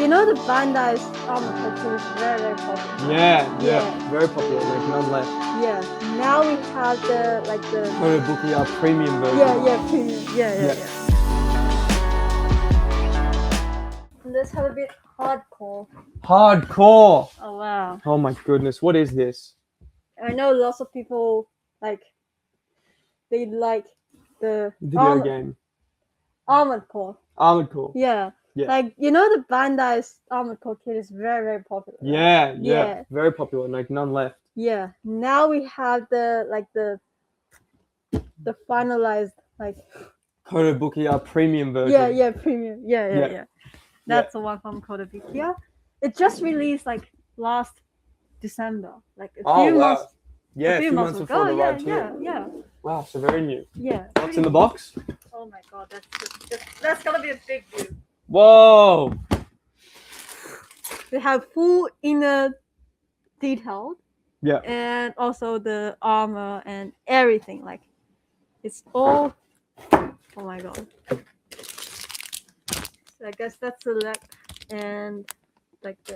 you know the Bandai's cartoon is very, very popular. Yeah. Very popular. Like none left. Yeah. Now we have the Kotobukiya premium version. premium. Yeah. And let's have a bit hardcore. Hardcore. Oh wow. Oh my goodness. What is this? I know lots of people they like the Video game. Armored Core. Armored Core. Yeah. Like you know the Bandai's Armored Core kit is very, very popular. Right? Yeah. Very popular. Like none left. Yeah. Now we have the finalized Kotobukiya premium version. Yeah, premium. Yeah. That's the one from Kotobukiya. It just released last December, a few months. Yeah, a few months before the ride too. Yeah. Wow, so very new. Yeah. What's in the box? Oh my god, that's gonna be a big deal. Whoa! They have full inner detail. Yeah. And also the armor and everything. It's all. Oh my god. So I guess that's the leg and looks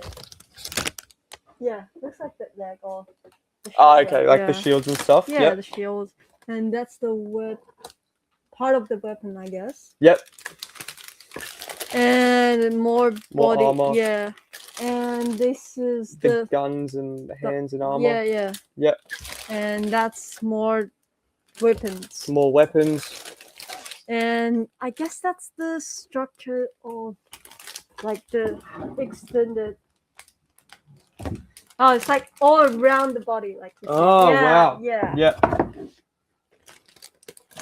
like the leg or. Okay, the shields and stuff. Yeah, the shields, and that's the part of the weapon, I guess. Yep. And more body. Armor. Yeah. And this is the guns and the hands and armor. Yeah. Yep. And that's more weapons. More weapons. And I guess that's the structure of the extended. Oh, it's all around the body, wow. Yeah.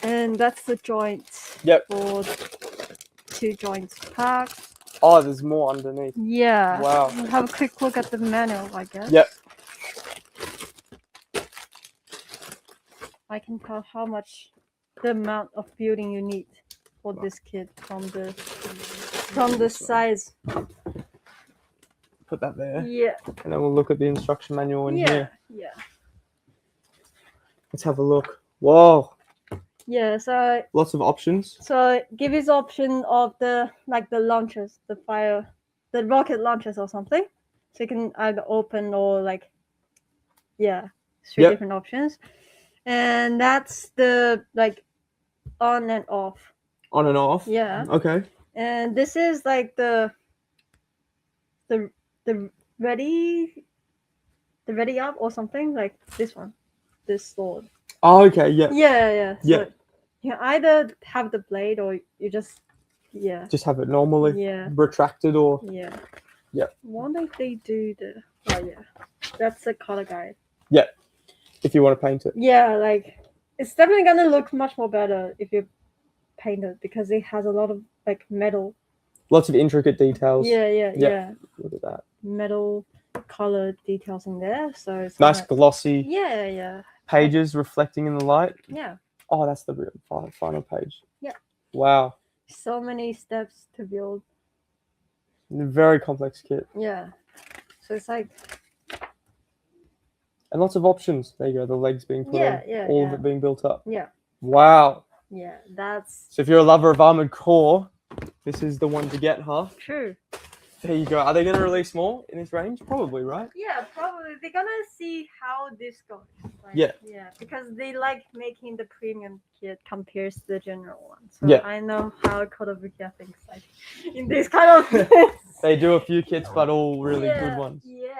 And that's the joints. Yep. For 2 joints packed. Oh, there's more underneath. Yeah. Wow. We'll have a quick look at the manual, I guess. Yep. I can tell the amount of building you need for this kit from the size. Put that there. Yeah. And then we'll look at the instruction manual in here. Yeah. Let's have a look. Whoa. Yeah, so lots of options. So give you the option of the launchers, the rocket launchers or something. So you can either open or 3 different options. And that's the on and off. On and off? Yeah. Okay. And this is the ready up or something, this one. This sword. Oh, okay, yeah. Yeah. Yeah. So you can either have the blade or you just have it normally. Yeah. Retracted or Yeah. Yeah. I wonder if they do that's the color guide. Yeah. If you want to paint it. Yeah, it's definitely gonna look much more better if you paint it because it has a lot of metal. Lots of intricate details. Yeah. Look at that. Metal color details in there, so it's nice glossy. Yeah. Pages reflecting in the light. Yeah. Oh, that's the real final page. Yeah. Wow. So many steps to build. Very complex kit. Yeah. So it's and lots of options. There you go. The legs being put on. All of it being built up. Yeah. Wow. Yeah, that's. So if you're a lover of Armored Core, this is the one to get, huh? True. There you go. Are they going to release more in this range? Probably, right? Yeah, probably. They're going to see how this goes. Yeah, because they like making the premium kit compares to the general one. So I know how Kotobukiya thinks in this kind of things. They do a few kits, but all really good ones. Yeah.